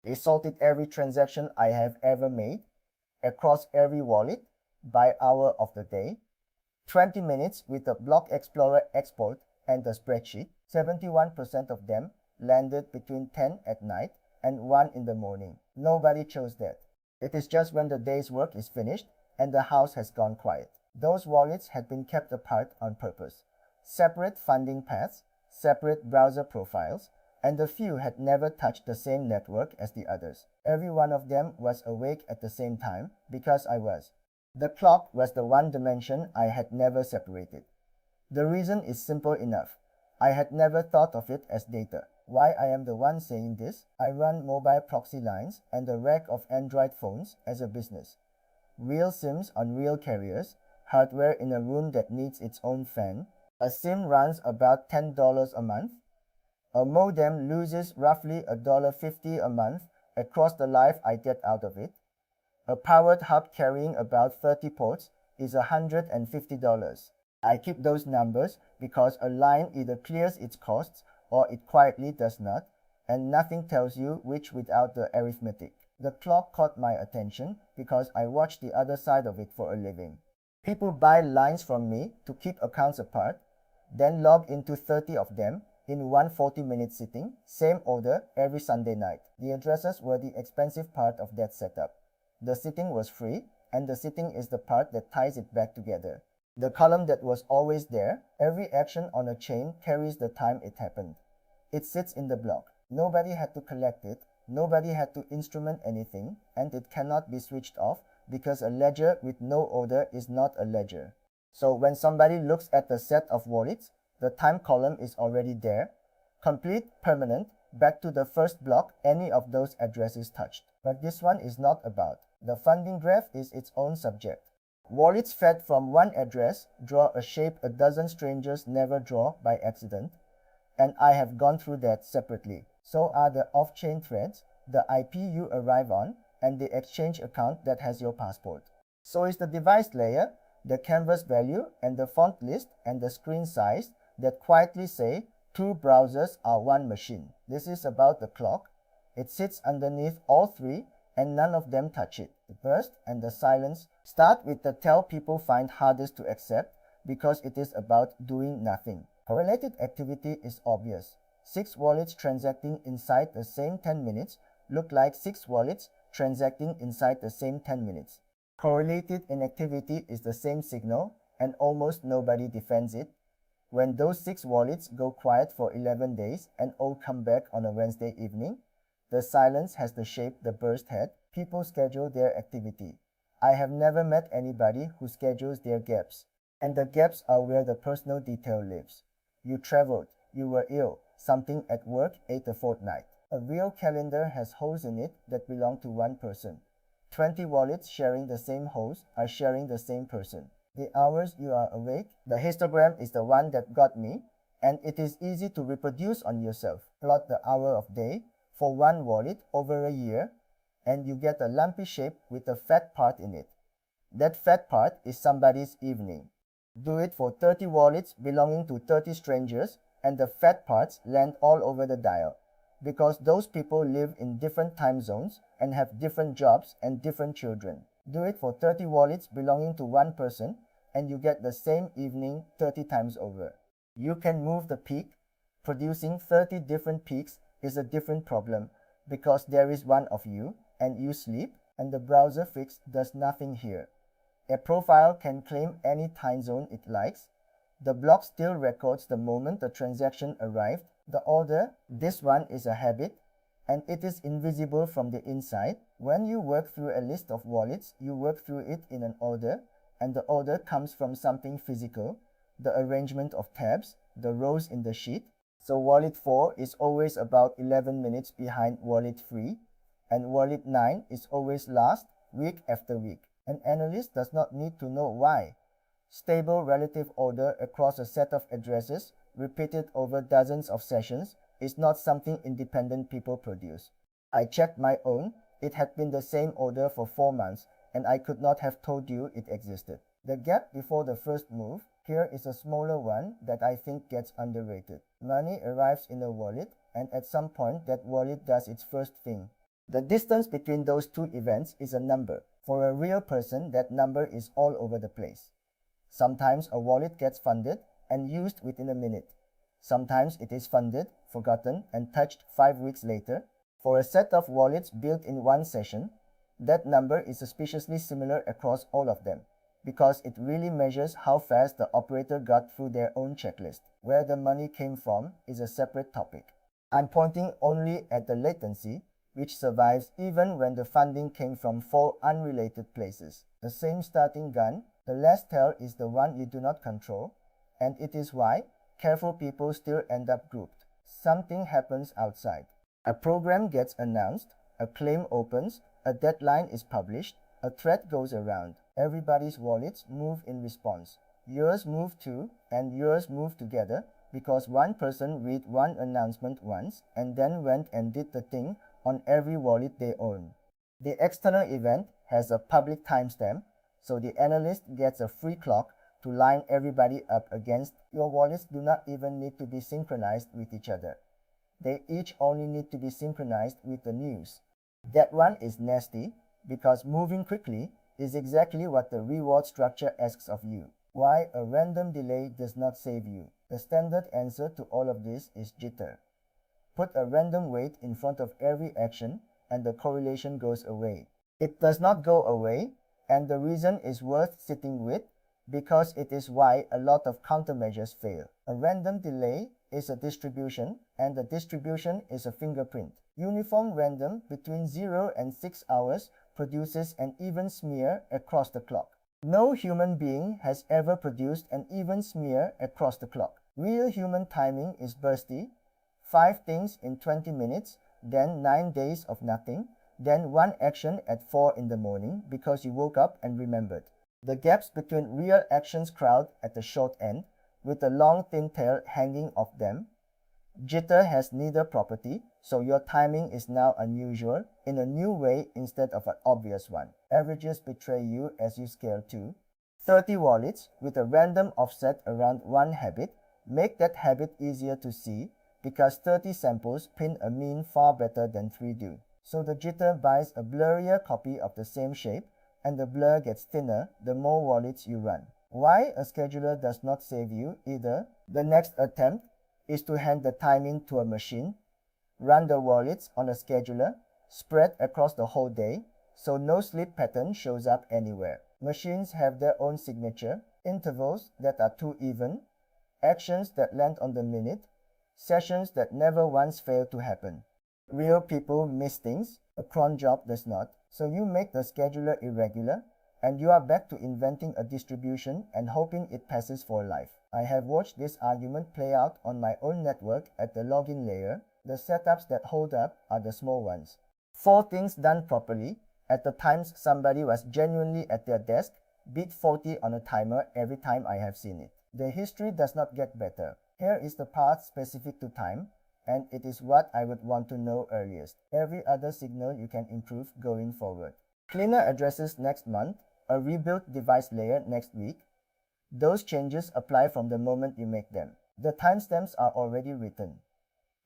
It sorted every transaction I have ever made across every wallet by hour of the day. 20 minutes with the Block Explorer export and the spreadsheet. 71% of them landed between 10 at night and 1 in the morning. Nobody chose that. It is just when the day's work is finished and the house has gone quiet. Those wallets had been kept apart on purpose. Separate funding paths, separate browser profiles, and the few had never touched the same network as the others. Every one of them was awake at the same time because I was. The clock was the one dimension I had never separated. The reason is simple enough. I had never thought of it as data. Why I am the one saying this? I run mobile proxy lines and a rack of Android phones as a business. Real SIMs on real carriers, hardware in a room that needs its own fan. A SIM runs about $10 a month. A modem loses roughly $1.50 a month across the life I get out of it. A powered hub carrying about 30 ports is $150. I keep those numbers because a line either clears its costs or it quietly does not, and nothing tells you which without the arithmetic. The clock caught my attention because I watch the other side of it for a living. People buy lines from me to keep accounts apart, then log into 30 of them in one 40-minute sitting, same order every Sunday night. The addresses were the expensive part of that setup. The sitting was free, and the sitting is the part that ties it back together. The column that was always there, every action on a chain carries the time it happened. It sits in the block. Nobody had to collect it, nobody had to instrument anything, and it cannot be switched off because a ledger with no order is not a ledger. So when somebody looks at the set of wallets, the time column is already there, complete, permanent, back to the first block any of those addresses touched. But this one is not about. The funding graph is its own subject. Wallets fed from one address draw a shape a dozen strangers never draw by accident, and I have gone through that separately. So are the off-chain threads, the IP you arrive on, and the exchange account that has your passport. So is the device layer, the canvas value, and the font list, and the screen size that quietly say two browsers are one machine. This is about the clock. It sits underneath all three and none of them touch it. The burst and the silence start with the tell people find hardest to accept because it is about doing nothing. Correlated activity is obvious. 6 wallets transacting inside the same 10 minutes look like 6 wallets transacting inside the same 10 minutes. Correlated inactivity is the same signal and almost nobody defends it. When those 6 wallets go quiet for 11 days and all come back on a Wednesday evening, the silence has the shape the burst had. People schedule their activity. I have never met anybody who schedules their gaps. And the gaps are where the personal detail lives. You traveled, you were ill, something at work ate a fortnight. A real calendar has holes in it that belong to one person. 20 wallets sharing the same holes are sharing the same person. The hours you are awake, the histogram is the one that got me, and it is easy to reproduce on yourself. Plot the hour of day for one wallet over a year, and you get a lumpy shape with a fat part in it. That fat part is somebody's evening. Do it for 30 wallets belonging to 30 strangers, and the fat parts land all over the dial. Because those people live in different time zones and have different jobs and different children. Do it for 30 wallets belonging to one person and you get the same evening 30 times over. You can move the peak. Producing 30 different peaks is a different problem because there is one of you and you sleep and the browser fix does nothing here. A profile can claim any time zone it likes. The block still records the moment the transaction arrived. The order, this one is a habit, and it is invisible from the inside. When you work through a list of wallets, you work through it in an order, and the order comes from something physical, the arrangement of tabs, the rows in the sheet. So wallet 4 is always about 11 minutes behind wallet 3, and wallet 9 is always last, week after week. An analyst does not need to know why. Stable relative order across a set of addresses repeated over dozens of sessions is not something independent people produce. I checked my own. It had been the same order for 4 months, and I could not have told you it existed. The gap before the first move, here is a smaller one that I think gets underrated. Money arrives in a wallet, and at some point that wallet does its first thing. The distance between those two events is a number. For a real person, that number is all over the place. Sometimes a wallet gets funded and used within a minute. Sometimes it is funded, forgotten, and touched 5 weeks later. For a set of wallets built in one session, that number is suspiciously similar across all of them, because it really measures how fast the operator got through their own checklist. Where the money came from is a separate topic. I'm pointing only at the latency, which survives even when the funding came from 4 unrelated places. The same starting gun, the last tail is the one you do not control, and it is why careful people still end up grouped. Something happens outside. A program gets announced, a claim opens, a deadline is published, a thread goes around. Everybody's wallets move in response. Yours move too, and yours move together, because one person read one announcement once and then went and did the thing on every wallet they own. The external event has a public timestamp, so the analyst gets a free clock to line everybody up against. Your wallets do not even need to be synchronized with each other. They each only need to be synchronized with the news. That one is nasty, because moving quickly is exactly what the reward structure asks of you. Why a random delay does not save you. The standard answer to all of this is jitter. Put a random weight in front of every action and the correlation goes away. It does not go away, and the reason is worth sitting with, because it is why a lot of countermeasures fail. A random delay is a distribution, and the distribution is a fingerprint. Uniform random between 0 and 6 hours produces an even smear across the clock. No human being has ever produced an even smear across the clock. Real human timing is bursty, 5 things in 20 minutes, then 9 days of nothing, then 1 action at 4 in the morning because you woke up and remembered. The gaps between real actions crowd at the short end, with a long thin tail hanging off them. Jitter has neither property, so your timing is now unusual in a new way instead of an obvious one. Averages betray you as you scale too. 30 wallets with a random offset around one habit make that habit easier to see, because 30 samples pin a mean far better than 3 do. So the jitter buys a blurrier copy of the same shape, and the blur gets thinner the more wallets you run. Why a scheduler does not save you either. The next attempt is to hand the timing to a machine, run the wallets on a scheduler, spread across the whole day, so no sleep pattern shows up anywhere. Machines have their own signature, intervals that are too even, actions that land on the minute, sessions that never once fail to happen. Real people miss things, a cron job does not, so you make the scheduler irregular, and you are back to inventing a distribution and hoping it passes for life. I have watched this argument play out on my own network at the login layer. The setups that hold up are the small ones. 4 things done properly, at the times somebody was genuinely at their desk, beat 40 on a timer every time I have seen it. The history does not get better. Here is the part specific to time, and it is what I would want to know earliest. Every other signal you can improve going forward. Cleaner addresses next month, a rebuilt device layer next week. Those changes apply from the moment you make them. The timestamps are already written.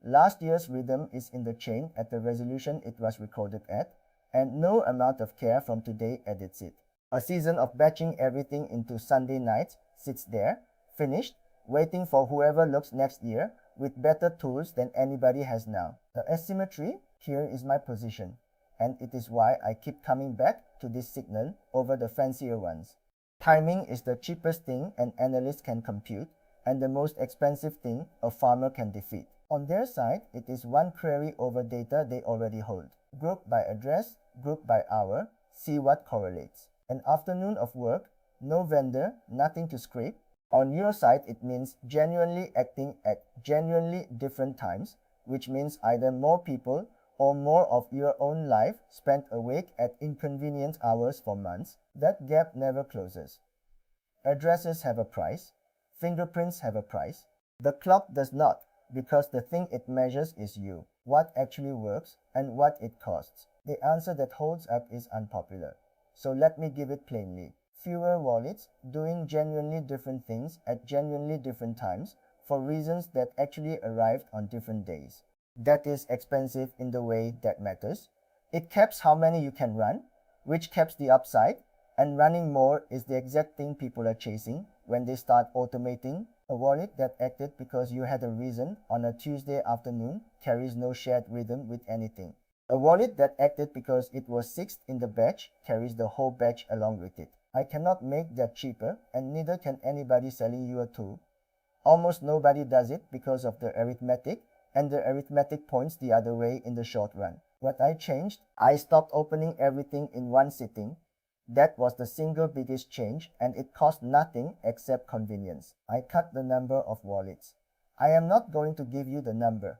Last year's rhythm is in the chain at the resolution it was recorded at, and no amount of care from today edits it. A season of batching everything into Sunday nights sits there, finished, waiting for whoever looks next year with better tools than anybody has now. The asymmetry, here is my position, and it is why I keep coming back to this signal over the fancier ones. Timing is the cheapest thing an analyst can compute, and the most expensive thing a farmer can defeat. On their side, it is one query over data they already hold. Group by address, group by hour, see what correlates. An afternoon of work, no vendor, nothing to scrape. On your side, it means genuinely acting at genuinely different times, which means either more people or more of your own life spent awake at inconvenient hours for months. That gap never closes. Addresses have a price. Fingerprints have a price. The clock does not, because the thing it measures is you, what actually works, and what it costs. The answer that holds up is unpopular. So let me give it plainly. Fewer wallets doing genuinely different things at genuinely different times for reasons that actually arrived on different days. That is expensive in the way that matters, It caps how many you can run, which caps the upside, and running more is the exact thing people are chasing when they start automating. A wallet that acted because you had a reason on a Tuesday afternoon carries no shared rhythm with anything. A wallet that acted because it was sixth in the batch carries the whole batch along with it. I cannot make that cheaper, and neither can anybody selling you a tool. Almost nobody does it because of the arithmetic, and the arithmetic points the other way in the short run. What I changed, I stopped opening everything in one sitting. That was the single biggest change, and it cost nothing except convenience. I cut the number of wallets. I am not going to give you the number.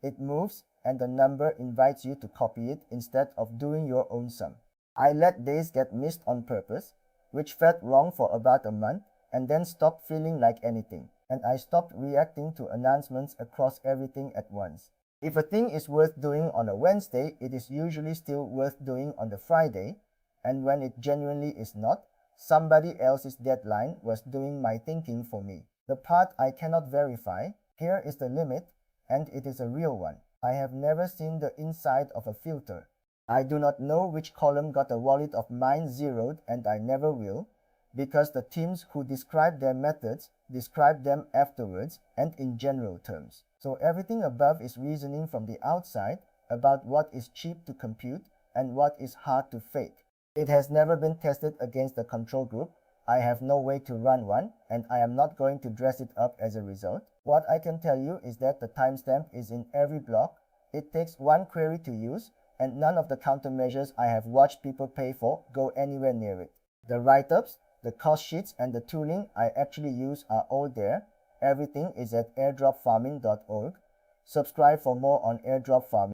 It moves, and the number invites you to copy it instead of doing your own sum. I let days get missed on purpose, which felt wrong for about a month, and then stopped feeling like anything. And I stopped reacting to announcements across everything at once. If a thing is worth doing on a Wednesday, it is usually still worth doing on the Friday, and when it genuinely is not, somebody else's deadline was doing my thinking for me. The part I cannot verify, here is the limit, and it is a real one. I have never seen the inside of a filter. I do not know which column got a wallet of mine zeroed, and I never will, because the teams who describe their methods describe them afterwards and in general terms. So everything above is reasoning from the outside about what is cheap to compute and what is hard to fake. It has never been tested against a control group. I have no way to run one, and I am not going to dress it up as a result. What I can tell you is that the timestamp is in every block. It takes one query to use, and none of the countermeasures I have watched people pay for go anywhere near it. The write-ups, the cost sheets, and the tooling I actually use are all there. Everything is at airdropfarming.org. Subscribe for more on airdrop farming.